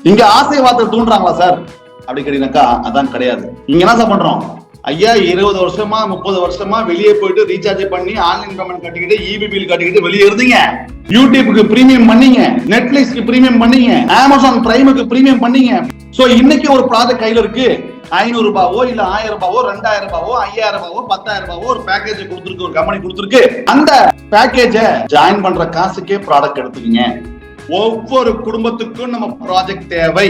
இங்க ஆசை வார்த்தை தூண்டுறாங்களா சார் அப்படி கேட்டீங்கன்னாக்கா அதான் கிடையாது. இங்க என்ன சார் பண்றோம்? ஐயா 20 வருஷமா 30 வருஷமா வெளியே போயிட்டு ரீசார்ஜ் பண்ணி ஆன்லைன் பேமெண்ட் கட்டிக்கிட்டு இபி பில் கட்டிக்கிட்டு வெளியே இருந்தீங்க. யூடியூப்க்கு பிரீமியம் பண்ணீங்க, நெட்ஃபிளிக்ஸ்க்கு பிரீமியம் பண்ணீங்க, அமேசான் பிரைமுக்கு பிரீமியம் பண்ணீங்க. சோ இன்னைக்கு ஒரு ப்ராஜெக்ட் கையில இருக்கு, 500 ரூபாவோ இல்ல 1000 ரூபாவோ 2000 ரூபாவோ 5000 ரூபாவோ 10000 ரூபாவோ ஒரு பேக்கேஜ் கொடுத்துருக்கு, ஒரு கம்பெனி கொடுத்துருக்கு. அந்த பேக்கேஜ ஜாயின் பண்ற காசுக்கே ப்ராடக்ட் எடுத்துக்கீங்க. ஒவ்வொரு குடும்பத்துக்கும் நம்ம ப்ராஜெக்ட் தேவை,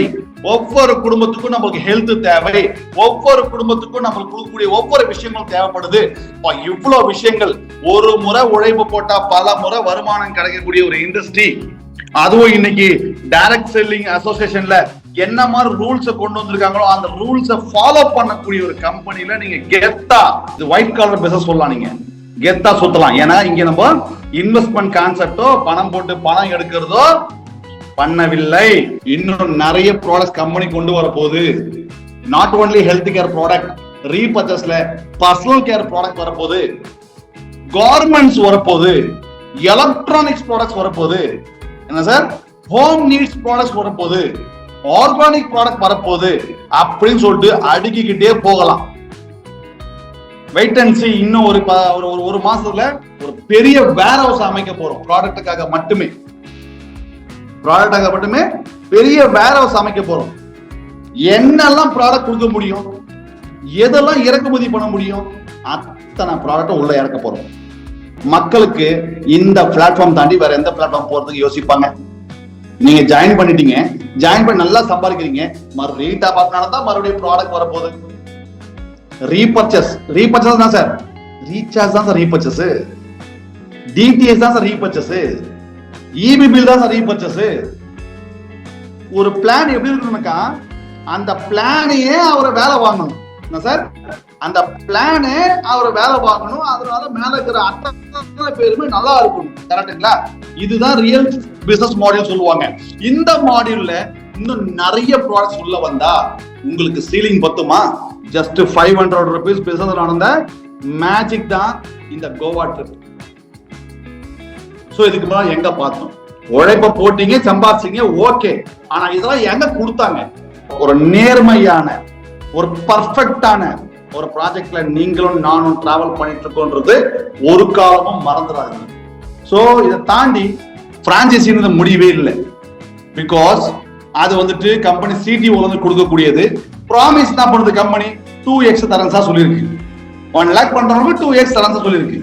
ஒவ்வொரு குடும்பத்துக்கும் நம்மளுக்கு ஹெல்த் தேவை, ஒவ்வொரு குடும்பத்துக்கும் நம்மளுக்கு கொடுக்கக்கூடிய ஒவ்வொரு விஷயங்களும் தேவைப்படுது. இவ்வளவு விஷயங்கள் ஒரு முறை உழைப்பு போட்டா பல முறை வருமானம் கிடைக்கக்கூடிய ஒரு இண்டஸ்ட்ரி. அதுவும் இன்னைக்கு டைரக்ட் செல்லிங் அசோசியேஷன்ல என்ன மாதிரி ரூல்ஸ் கொண்டு வந்திருக்காங்களோ அந்த ரூல்ஸை ஃபாலோ பண்ணக்கூடிய ஒரு கம்பெனில நீங்க கெத்தா இது ஒயிட் காலர் பிசினஸ் சொல்லலாம், நீங்க கெத்தா சுத்தலாம். ஏன்னா இங்க நம்ம இன்வெஸ்ட்மெண்ட் கான்செப்டோ பணம் போட்டு பணம் எடுக்கிறதோ பண்ணவில்லை. இன்னும் நிறைய ப்ராடக்ட் கம்பெனி கொண்டு வர போகுது. Not only health care product, ரீபர்ச்சேஸ்ல பர்சனல் கேர் ப்ராடக்ட் வரப்போகுது, கார்மெண்ட்ஸ் வரப்போகுது, எலக்ட்ரானிக்ஸ் ப்ராடக்ட்ஸ் வரப்போகுது, என்ன சார் ஹோம் நீட்ஸ் ப்ராடக்ட்ஸ் வரப்போகுது, ஆர்கானிக் ப்ராடக்ட் வரப்போகுது அப்படின்னு சொல்லிட்டு அடுக்கிக்கிட்டே போகலாம். Wait and see. இன்னும் ஒரு மாசத்துல ஒரு பெரிய வேர் ஹவுஸ் அமைக்க போறோம் ப்ராடக்ட்டுக்காக மட்டுமே. பெரிய வேர் ஹவுஸ் அமைக்க போறோம். என்னெல்லாம் ப்ராடக்ட் கொடுக்க முடியும், எதெல்லாம் இறக்குமதி பண்ண முடியும், அத்தனை ப்ராடக்ட் உள்ள இறக்க போறோம். மக்களுக்கு இந்த பிளாட்ஃபார்ம் தாண்டி வேற எந்த பிளாட்ஃபார்ம் போறதுக்கு யோசிப்பாங்க? நீங்க ஜாயின் பண்ணிட்டீங்க, ஜாயின் பண்ணி நல்லா சம்பாதிக்கிறீங்க, மறுபடியும் தான் மறுபடியும் ப்ராடக்ட் வரப்போகுது. ரீபர்ச்சேஸ் தான் சார், ரீசார்ஜ் தான் சார் ரீபர்ச்சேஸ், டிடிஎஸ் தான் சார் ரீபர்ச்சேஸ், இபி பில் தான் சார் ரீபர்ச்சேஸ். ஒரு பிளான் எப்படி இருக்கணும்னாக்கா அந்த பிளானையே அவரை வேலை வாங்கணும். என்ன சார், அந்த பிளானே அவரை வேலை வாங்கணும். அதனால மேல இருக்கிற அத்தனை பேருமே நல்லா இருக்கணும். கரெக்டுங்களா? இதுதான் ரியல் பிசினஸ் மாடல் சொல்லுவாங்க. இந்த மாடல்ல இன்னும் நிறைய ப்ராடக்ட்ஸ் உள்ள வந்தா உங்களுக்கு சீலிங் பத்துமா? ஜஸ்ட் 500 rupees பிசினஸ் நடந்த மேஜிக் தான் இந்த கோவா ட்ரிப். சோ இதுக்கு மேல எங்க பார்த்தோம்? உழைப்ப போட்டீங்க, சம்பாதிச்சீங்க, ஓகே. ஆனா இதெல்லாம் எங்க கொடுத்தாங்க? ஒரு நேர்மையான ஒரு பர்ஃபெக்டான ஒரு ப்ராஜெக்ட்ல நீங்களும் நானும் டிராவல் பண்ணிட்டு இருக்கோன்றது ஒரு காலமும் மறந்துடாதீங்க. சோ இதை தாண்டி பிரான்சைசிங்கிறது முடியவே இல்லை. பிகாஸ் அது வந்துட்டு கம்பெனி சிடிஓ வந்து கொடுக்கக்கூடியது. ப்ராமிஸ் தான் பண்ணுது கம்பெனி 2x தரன்ஸா சொல்லியிருக்கு. 1 lakh பண்றவங்க 2x தரன்ஸா சொல்லியிருக்கு.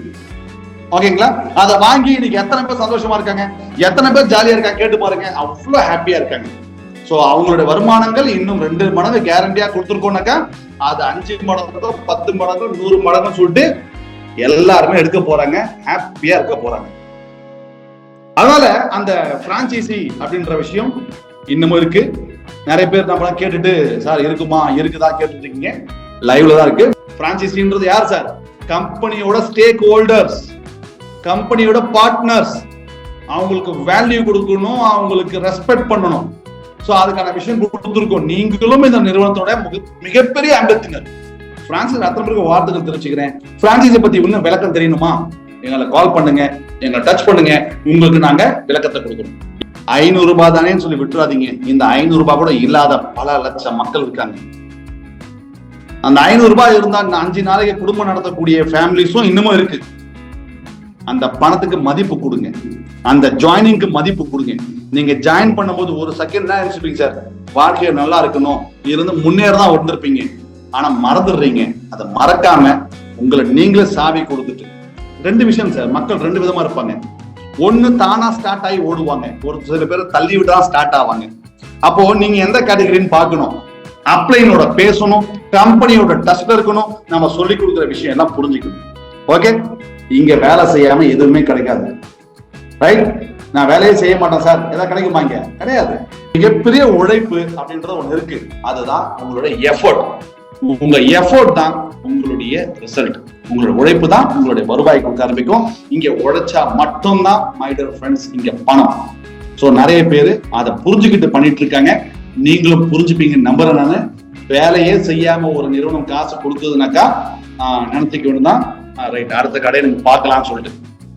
ஓகேங்களா? அதை வாங்கி இன்னைக்கு எத்தனை பேர் சந்தோஷமா இருக்காங்க, எத்தனை பேர் ஜாலியா இருக்காங்க கேட்டு பாருங்க. அவ்வளவு ஹாப்பியா இருக்காங்க. சோ அவங்களுடைய வருமானங்கள் இன்னும் 2 மடங்கு கேரண்டியா கொடுத்துருக்கோம்னாக்கா அது 5 மடங்கு 10 மடங்கு 100 மடங்கு சொல்லிட்டு எல்லாருமே எடுக்க போறாங்க, ஹாப்பியா இருக்க போறாங்க. அதனால அந்த பிரான்சைசி அப்படின்ற விஷயம் இன்னமும் இருக்கு. நிறைய பேர் நம்ம கேட்டுட்டு சார் இருக்குமா இருக்குதா கேட்டுட்டு இருக்கீங்க. லைவ்ல தான் இருக்கு. பிரான்சைசின்றது யார் சார்? கம்பெனியோட ஸ்டேக் ஹோல்டர்ஸ், கம்பெனியோட பார்ட்னர்ஸ். அவங்களுக்கு வேல்யூ கொடுக்கணும், அவங்களுக்கு ரெஸ்பெக்ட் பண்ணணும். சோ அதுக்கான விஷயம் கொடுத்துருக்கோம். நீங்களும் இந்த நிறுவனத்தோட மிகப்பெரிய அங்கத்தினர். பிரான்சைஸ் அத்தனை பேருக்கு வார்த்தைகள் தெரிஞ்சுக்கிறேன். பிரான்சைஸை பத்தி இன்னும் விளக்கம் தெரியணுமா? எங்களை கால் பண்ணுங்க, எங்களை டச் பண்ணுங்க, உங்களுக்கு நாங்க விளக்கத்தை கொடுக்கணும். 500 ரூபாய் தானே சொல்லி விட்டுறாதீங்க. இந்த 500 ரூபாய் கூட இல்லாத பல லட்சம் மக்கள் இருக்காங்க. அந்த 500 ரூபாய் இருந்தா 5 நாளைக்கு குடும்பம் நடத்தக்கூடிய ஃபேமிலிஸும் இன்னமும் இருக்கு. அந்த பணத்துக்கு மதிப்பு கொடுங்க, அந்த ஜாயினிங்க்கு மதிப்பு கொடுங்க. நீங்க ஜாயின் பண்ணும்போது ஒரு செகண்ட் தான் நினைச்சுப்பீங்க சார் வாழ்க்கையை நல்லா இருக்கணும், இருந்து முன்னேறதான் வந்திருப்பீங்க. ஆனா மறந்துடுறீங்க. அதை மறக்காம உங்களை நீங்களே சாவி கொடுத்துட்டு 2 விஷயம் சார். மக்கள் 2 விதமா இருப்பாங்க. ஒண்ணு தானா ஸ்டார்ட் ஆகி ஓடுவாங்க, ஒரு சில பேர் தள்ளி விட்டா ஸ்டார்ட் ஆவாங்க. அப்போ நீங்க எந்த கேட்டகரின்னு பார்க்கணும். அப்ளைனோட பேசணும், கம்பெனியோட டச்ல இருக்கணும், நம்ம சொல்லி கொடுக்குற விஷயம் எல்லாம் புரிஞ்சுக்கணும். ஓகே? இங்க வேலை செய்யாம எதுவுமே கிடைக்காது. ரைட்? நான் வேலையே செய்ய மாட்டேன் சார், ஏதாவது கிடைக்குமா? இங்க கிடையாது. மிகப்பெரிய உழைப்பு அப்படின்றது ஒண்ணு இருக்கு. அதுதான் உங்களுடைய எஃபோர்ட். உங்க எஃபோர்ட் தான் உங்களுடைய ரிசல்ட். உங்களோட உழைப்பு தான் உங்களுடைய வருவாய் கொடுக்க ஆரம்பிக்கும். இங்க உழைச்சா மட்டும்தான் மை டியர் ஃப்ரெண்ட்ஸ் இங்க பணம். சோ நிறைய பேரு அதை புரிஞ்சுக்கிட்டு பண்ணிட்டு இருக்காங்க. நீங்களும் புரிஞ்சுப்பீங்க நம்புறேன். நானு வேலையே செய்யாம ஒரு நிறுவனம் காசு கொடுத்ததுனாக்கா நினைச்சுக்க வேணும்தான். ரைட், அடுத்த கடையை நீங்க பார்க்கலாம்னு சொல்லிட்டு.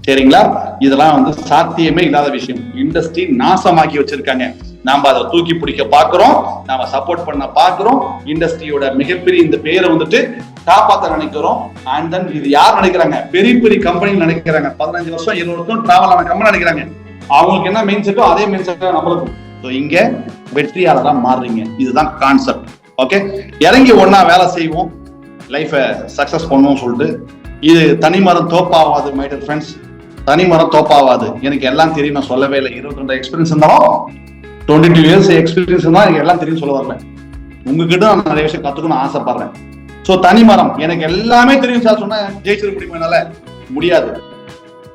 சரிங்களா? இதெல்லாம் சாத்தியமே இல்லாத விஷயம். இண்டஸ்ட்ரி நாசமாக்கி வச்சிருக்காங்க. நாம அதை தூக்கி பிடிக்க பாக்குறோம், நாம சப்போர்ட் பண்ண பாக்குறோம், இண்டஸ்ட்ரியோட மிகப்பெரிய இந்த பேரை வந்துட்டு காப்பாற்ற நினைக்கிறோம். அண்ட் தென் இது யார் நினைக்கிறாங்க, பெரிய பெரிய கம்பெனி நினைக்கிறாங்க, 15 வருஷம் 20 வருஷம் டிராவல் ஆன கம்பெனி நினைக்கிறாங்க. அவங்களுக்கு என்ன மெயின் செட்டோ அதே மெயின் செட்டோ நம்மளுக்கும். இங்க வெற்றியாளரா மாறுறீங்க, இதுதான் கான்செப்ட். ஓகே, இறங்கி ஒன்னா வேலை செய்வோம், லைஃபை சக்சஸ் பண்ணுவோம் சொல்லிட்டு. இது தனிமரம் தோப்பாவாது மை டியர் ஃப்ரெண்ட்ஸ், தனிமரம் தோப்பாவாது. எனக்கு எல்லாம் தெரியும் நான் சொல்லவே இல்லை. 22 எக்ஸ்பீரியன்ஸ் இருந்தாலும் 22 இயர்ஸ் எக்ஸ்பீரியன்ஸ் இருந்தாலும் எனக்கு எல்லாம் தெரியும் சொல்ல வரல. உங்ககிட்ட நான் நிறைய விஷயம் கத்துக்கணும்னு ஆசைப்படுறேன். சோ தனிமரம் எனக்கு எல்லாமே தெரியும் சார் சொன்னா ஜெயிச்சிட முடியுமா? என்னால முடியாது.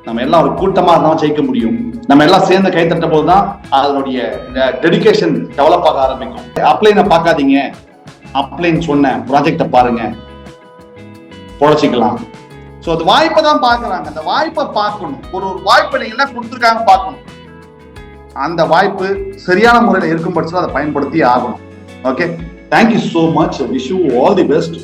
நம்ம எல்லாம் ஒரு கூட்டமா இருந்தாலும் ஜெயிக்க முடியும். நம்ம எல்லாம் சேர்ந்து கைத்தட்ட போதுதான் அதனுடைய டெடிகேஷன் டெவலப் ஆக ஆரம்பிக்கும். அப்ளைனை பார்க்காதீங்க, அப்ளைன் சொன்ன ப்ராஜெக்டை பாருங்க, பொழைச்சிக்கலாம். சோ அது வாய்ப்பை தான் பாக்குறாங்க, அந்த வாய்ப்பை பார்க்கணும். ஒரு வாய்ப்பை நீங்க என்ன கொடுத்துருக்காங்க பார்க்கணும். அந்த வாய்ப்பு சரியான முறையில் இருக்கும் பட்சத்தில் அதை பயன்படுத்தி ஆகணும். Okay, thank you so much. Wish you all the best.